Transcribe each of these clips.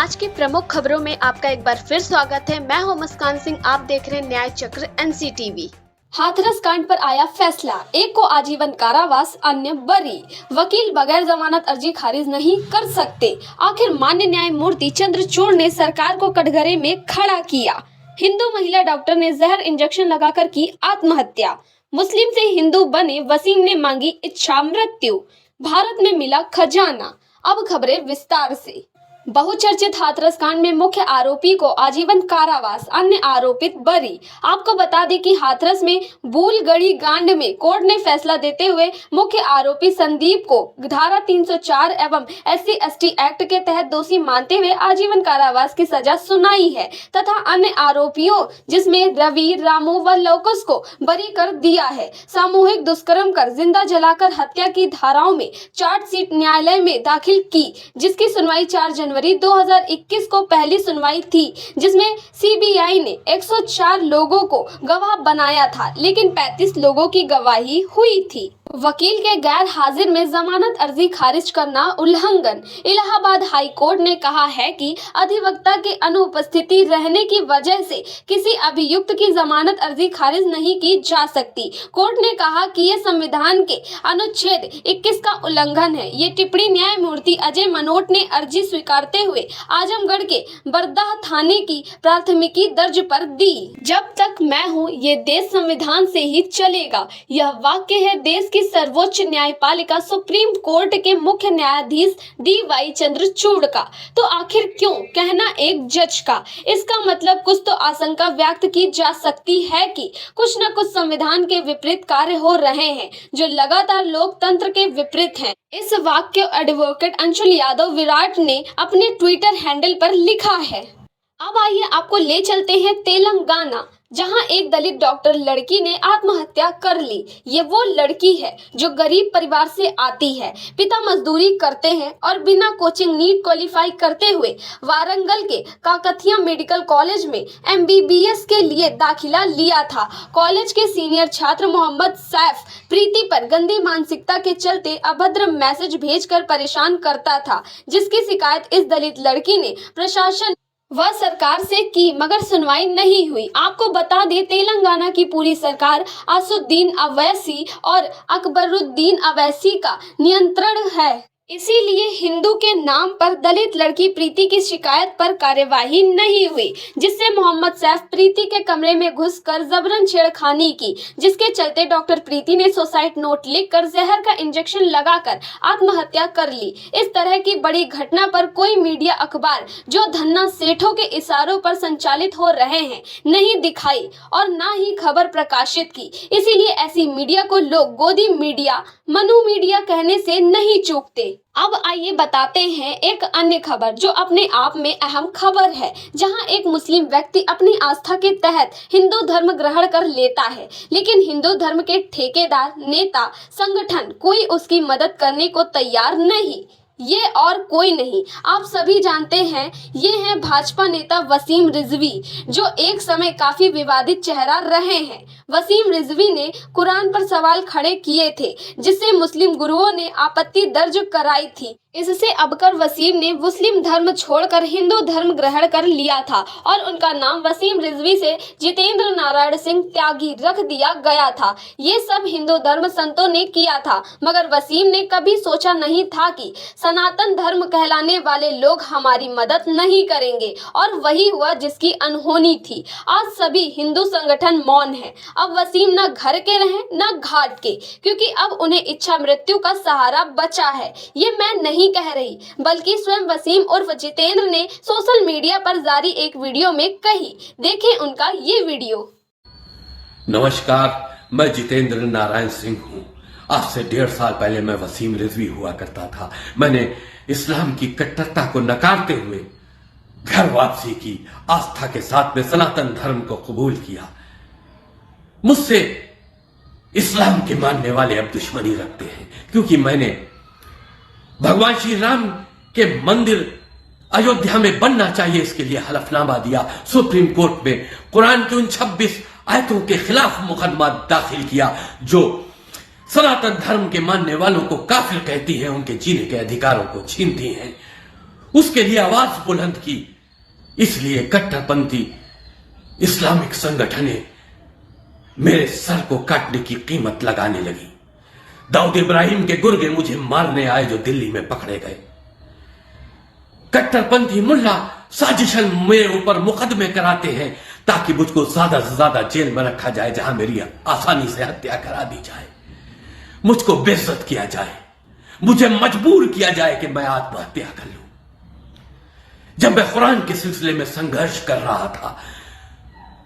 आज की प्रमुख खबरों में आपका एक बार फिर स्वागत है। मैं हूं मुस्कान सिंह, आप देख रहे हैं न्याय चक्र NCTV। हाथरस कांड पर आया फैसला, एक को आजीवन कारावास, अन्य बरी। वकील बगैर जमानत अर्जी खारिज नहीं कर सकते। आखिर माननीय न्यायमूर्ति चंद्रचूड़ ने सरकार को कटघरे में खड़ा किया। हिंदू महिला डॉक्टर ने जहर इंजेक्शन लगाकर की आत्महत्या। मुस्लिम से हिंदू बने वसीम ने मांगी इच्छा मृत्यु। भारत में मिला खजाना। अब खबरें विस्तार से। बहुचर्चित हाथरस कांड में मुख्य आरोपी को आजीवन कारावास, अन्य आरोपित बरी। आपको बता दें कि हाथरस में बूलगढ़ी कांड में कोर्ट ने फैसला देते हुए मुख्य आरोपी संदीप को धारा 304 एवं SC/ST एक्ट के तहत दोषी मानते हुए आजीवन कारावास की सजा सुनाई है तथा अन्य आरोपियों जिसमें रवि, रामू व लोकस को बरी कर दिया है। सामूहिक दुष्कर्म कर जिंदा जलाकर हत्या की धाराओं में चार्जशीट न्यायालय में दाखिल की, जिसकी सुनवाई 4 जनवरी 2021 को पहली सुनवाई थी, जिसमें CBI ने 104 लोगों को गवाह बनाया था, लेकिन 35 लोगों की गवाही हुई थी। वकील के गैर हाजिर में जमानत अर्जी खारिज करना उल्लंघन। इलाहाबाद हाई कोर्ट ने कहा है कि अधिवक्ता की अनुपस्थिति रहने की वजह से किसी अभियुक्त की जमानत अर्जी खारिज नहीं की जा सकती। कोर्ट ने कहा कि ये संविधान के अनुच्छेद 21 का उल्लंघन है। ये टिप्पणी न्यायमूर्ति अजय मनोट ने अर्जी स्वीकारते हुए आजमगढ़ के बरदाह थाने की प्राथमिकी दर्ज पर दी। जब तक मैं हूँ, ये देश संविधान से ही चलेगा। यह वाक्य है देश की सर्वोच्च न्यायपालिका सुप्रीम कोर्ट के मुख्य न्यायाधीश DY चंद्रचूड़ का। तो आखिर क्यों कहना एक जज का? इसका मतलब कुछ तो आशंका व्यक्त की जा सकती है कि कुछ न कुछ संविधान के विपरीत कार्य हो रहे हैं, जो लगातार लोकतंत्र के विपरीत हैं। इस वाक्य एडवोकेट अंशुल यादव विराट ने अपने ट्विटर हैंडल पर लिखा है। अब आइए आपको ले चलते हैं तेलंगाना, जहां एक दलित डॉक्टर लड़की ने आत्महत्या कर ली। ये वो लड़की है जो गरीब परिवार से आती है। पिता मजदूरी करते हैं और बिना कोचिंग नीट क्वालिफाई करते हुए वारंगल के काकतिया मेडिकल कॉलेज में MBBS के लिए दाखिला लिया था। कॉलेज के सीनियर छात्र मोहम्मद सैफ प्रीति पर गंदी मानसिकता के चलते अभद्र मैसेज भेजकर परेशान करता था, जिसकी शिकायत इस दलित लड़की ने प्रशासन वह सरकार से की, मगर सुनवाई नहीं हुई। आपको बता दें, तेलंगाना की पूरी सरकार असुद्दीन अवैसी और अकबरुद्दीन अवैसी का नियंत्रण है। इसीलिए हिंदू के नाम पर दलित लड़की प्रीति की शिकायत पर कार्यवाही नहीं हुई, जिससे मोहम्मद सैफ प्रीति के कमरे में घुसकर जबरन छेड़खानी की, जिसके चलते डॉक्टर प्रीति ने सुसाइड नोट लिखकर जहर का इंजेक्शन लगाकर आत्महत्या कर ली। इस तरह की बड़ी घटना पर कोई मीडिया अखबार, जो धन्ना सेठों के इशारों पर संचालित हो रहे हैं, नहीं दिखाई और न ही खबर प्रकाशित की। इसीलिए ऐसी मीडिया को लोग गोदी मीडिया, मनु मीडिया कहने से नहीं चूकते। अब आइए बताते हैं एक अन्य खबर, जो अपने आप में अहम खबर है, जहां एक मुस्लिम व्यक्ति अपनी आस्था के तहत हिंदू धर्म ग्रहण कर लेता है, लेकिन हिंदू धर्म के ठेकेदार, नेता, संगठन कोई उसकी मदद करने को तैयार नहीं। ये और कोई नहीं, आप सभी जानते हैं, ये हैं भाजपा नेता वसीम रिजवी, जो एक समय काफी विवादित चेहरा रहे हैं। वसीम रिजवी ने कुरान पर सवाल खड़े किए थे, जिससे मुस्लिम गुरुओं ने आपत्ति दर्ज कराई थी। इससे अबकर वसीम ने मुस्लिम धर्म छोड़कर हिंदू धर्म ग्रहण कर लिया था और उनका नाम वसीम रिजवी से जितेंद्र नारायण सिंह त्यागी रख दिया गया था। ये सब हिंदू धर्म संतों ने किया था, मगर वसीम ने कभी सोचा नहीं था कि सनातन धर्म कहलाने वाले लोग हमारी मदद नहीं करेंगे, और वही हुआ जिसकी अनहोनी थी। आज सभी हिंदू संगठन मौन है। अब वसीम न घर के रहे न घाट के, क्योंकि अब उन्हें इच्छा मृत्यु का सहारा बचा है। ये मैं नहीं कह रही, बल्कि स्वयं वसीम उर्फ जितेंद्र ने सोशल मीडिया पर जारी एक वीडियो में कही। देखें उनका ये वीडियो। नमस्कार, मैं जितेंद्र नारायण सिंह हूँ। आज से 1.5 साल पहले मैं वसीम रिजवी हुआ करता था। मैंने इस्लाम की कट्टरता को नकारते हुए घर वापसी की, आस्था के साथ में सनातन धर्म को कबूल किया। मुझसे इस्लाम के मानने वाले अब दुश्मनी रखते हैं, क्योंकि मैंने भगवान श्री राम के मंदिर अयोध्या में बनना चाहिए, इसके लिए हलफनामा दिया। सुप्रीम कोर्ट में कुरान की उन 26 आयतों के खिलाफ मुकदमा दाखिल किया, जो सनातन धर्म के मानने वालों को काफिर कहती है, उनके जीने के अधिकारों को छीनती हैं। उसके लिए आवाज बुलंद की। इसलिए कट्टरपंथी इस्लामिक संगठनें मेरे सर को काटने की कीमत लगाने लगी। दाऊद इब्राहिम के गुर्गे मुझे मारने आए जो दिल्ली में पकड़े गए। कट्टरपंथी मुल्ला साजिशन मेरे ऊपर मुकदमे कराते हैं ताकि मुझको ज्यादा से ज्यादा जेल में रखा जाए, जहां मेरी आसानी से हत्या करा दी जाए, मुझको बेइज्जत किया जाए, मुझे मजबूर किया जाए कि मैं आत्महत्या कर लूं। जब मैं कुरान के सिलसिले में संघर्ष कर रहा था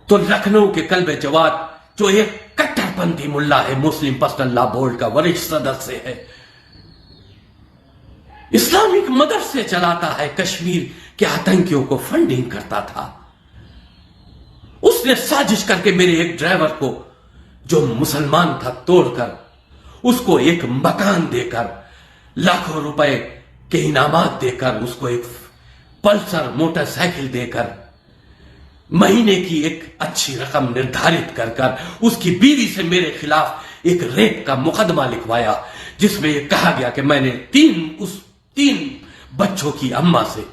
तो लखनऊ के कल्बे जवाद, जो एक कट्टरपंथी मुल्ला है, मुस्लिम पर्सनल लॉ बोर्ड का वरिष्ठ सदस्य है, इस्लामिक मदरसे चलाता है, कश्मीर के आतंकियों को फंडिंग करता था, उसने साजिश करके मेरे एक ड्राइवर को, जो मुसलमान था, तोड़कर उसको एक मकान देकर, लाखों रुपए के इनामात देकर, उसको एक पल्सर मोटरसाइकिल देकर, महीने की एक अच्छी रकम निर्धारित कर कर उसकी बीवी से मेरे खिलाफ एक रेप का मुकदमा लिखवाया, जिसमें यह कहा गया कि मैंने तीन बच्चों की अम्मा से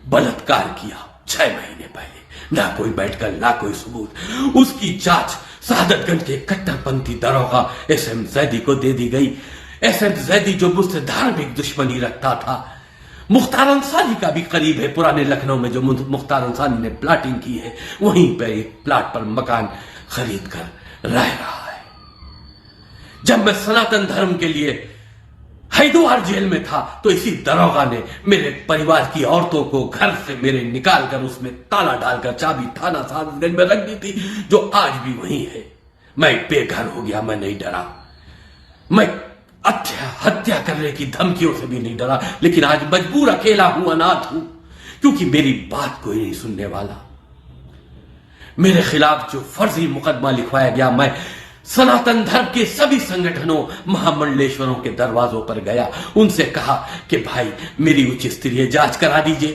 बलात्कार किया 6 महीने पहले। ना कोई बैठकर, ना कोई सबूत। उसकी जांच शहादतगंज के कट्टरपंथी दरोगा एसएम जैदी को दे दी गई। एसएम जैदी जो मुझसे धार्मिक दुश्मनी रखता था, मुख्तार अंसारी का भी करीब है। पुराने लखनऊ में जो मुख्तार अंसारी ने प्लाटिंग की है, वहीं पर एक प्लाट पर मकान खरीद कर रह रहा है। जब मैं सनातन धर्म के लिए हरिद्वार जेल में था तो इसी दरोगा ने मेरे परिवार की औरतों को घर से मेरे निकाल कर उसमें ताला डालकर चाबी थाना साहबगंज में रख दी थी, जो आज भी वहीं है। मैं बेघर हो गया, मैं नहीं डरा, मैं हत्या करने की धमकियों से भी नहीं डरा, लेकिन आज मजबूर, अकेला हूं, अनाथ हूं, क्योंकि मेरी बात कोई नहीं सुनने वाला। मेरे खिलाफ जो फर्जी मुकदमा लिखवाया गया, मैं सनातन धर्म के सभी संगठनों, महामंडलेश्वरों के दरवाजों पर गया, उनसे कहा कि भाई मेरी उच्च स्तरीय जांच करा दीजिए।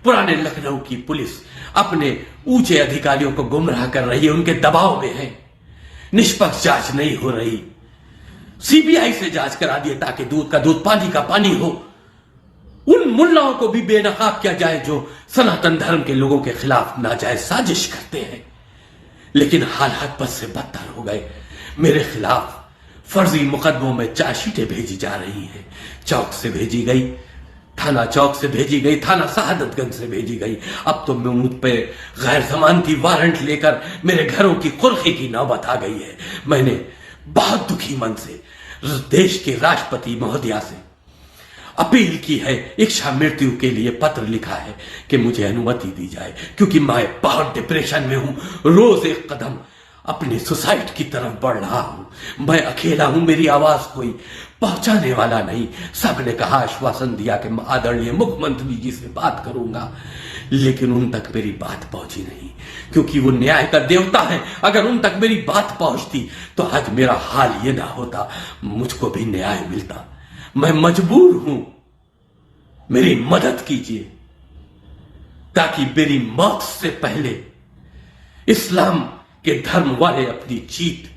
पुराने लखनऊ की पुलिस अपने ऊंचे अधिकारियों को गुमराह कर रही है, उनके दबाव में है, निष्पक्ष जांच नहीं हो रही। सीबीआई से जांच करा दिए ताकि दूध का दूध, पानी का पानी हो। उन मुल्लाओं को भी बेनकाब किया जाए जो सनातन धर्म के लोगों के खिलाफ नाजायज साजिश करते हैं। लेकिन हालात बद से बदतर हो गए। मेरे खिलाफ फर्जी मुकदमों में चार्जशीटें भेजी जा रही हैं। चौक से भेजी गई, थाना चौक से भेजी गई, थाना शहादतगंज से भेजी गई। अब तो मुझ पे गैर जमानती वारंट लेकर मेरे घरों की कुर्की की नौबत आ गई है। मैंने बहुत दुखी मन से देश के राष्ट्रपति महोदया से अपील की है, इच्छा मृत्यु के लिए पत्र लिखा है कि मुझे अनुमति दी जाए, क्योंकि मैं बहुत डिप्रेशन में हूं। रोज एक कदम अपने सुसाइड की तरफ बढ़ रहा हूं। मैं अकेला हूं, मेरी आवाज कोई पहुंचाने वाला नहीं। सबने कहा, आश्वासन दिया कि मैं आदरणीय मुख्यमंत्री जी से बात करूंगा, लेकिन उन तक मेरी बात पहुंची नहीं, क्योंकि वो न्याय का देवता है। अगर उन तक मेरी बात पहुंचती तो आज मेरा हाल ये ना होता, मुझको भी न्याय मिलता। मैं मजबूर हूं, मेरी मदद कीजिए ताकि मेरी मौत से पहले इस्लाम के धर्म वाले अपनी जीत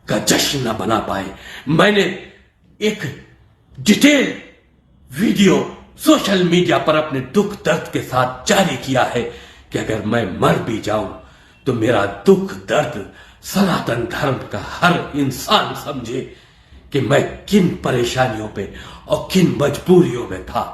का जश्न न बना पाए। मैंने एक डिटेल वीडियो सोशल मीडिया पर अपने दुख दर्द के साथ जारी किया है कि अगर मैं मर भी जाऊं तो मेरा दुख दर्द सनातन धर्म का हर इंसान समझे कि मैं किन परेशानियों पे और किन मजबूरियों में था।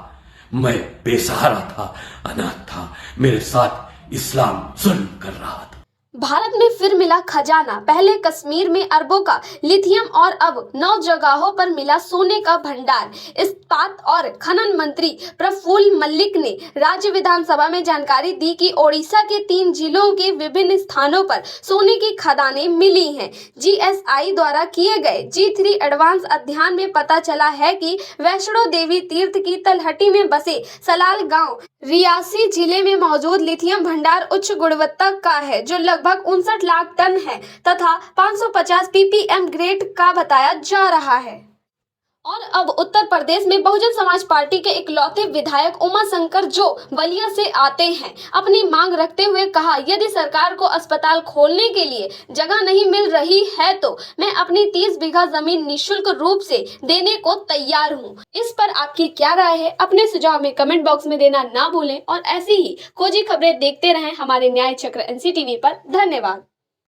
मैं बेसहारा था, अनाथ था, मेरे साथ इस्लाम जुल्म कर रहा था। भारत में फिर मिला खजाना। पहले कश्मीर में अरबों का लिथियम और अब 9 जगहों पर मिला सोने का भंडार। इस्पात और खनन मंत्री प्रफुल्ल मलिक ने राज्य विधानसभा में जानकारी दी कि ओडिशा के 3 जिलों के विभिन्न स्थानों पर सोने की खदानें मिली हैं। जीएसआई द्वारा किए गए G3 एडवांस अध्ययन में पता चला है कि वैष्णो देवी तीर्थ की तलहटी में बसे सलाल गांव रियासी जिले में मौजूद लिथियम भंडार उच्च गुणवत्ता का है, जो लगभग 59 लाख टन है तथा 550 ppm ग्रेड का बताया जा रहा है। और अब उत्तर प्रदेश में बहुजन समाज पार्टी के इकलौते विधायक उमा शंकर जो बलिया से आते हैं, अपनी मांग रखते हुए कहा, यदि सरकार को अस्पताल खोलने के लिए जगह नहीं मिल रही है तो मैं अपनी 30 बीघा जमीन निःशुल्क रूप से देने को तैयार हूं। इस पर आपकी क्या राय है? अपने सुझाव में कमेंट बॉक्स में देना ना भूलें और ऐसी ही खोजी खबरें देखते रहें हमारे न्याय चक्र NC TV पर। धन्यवाद।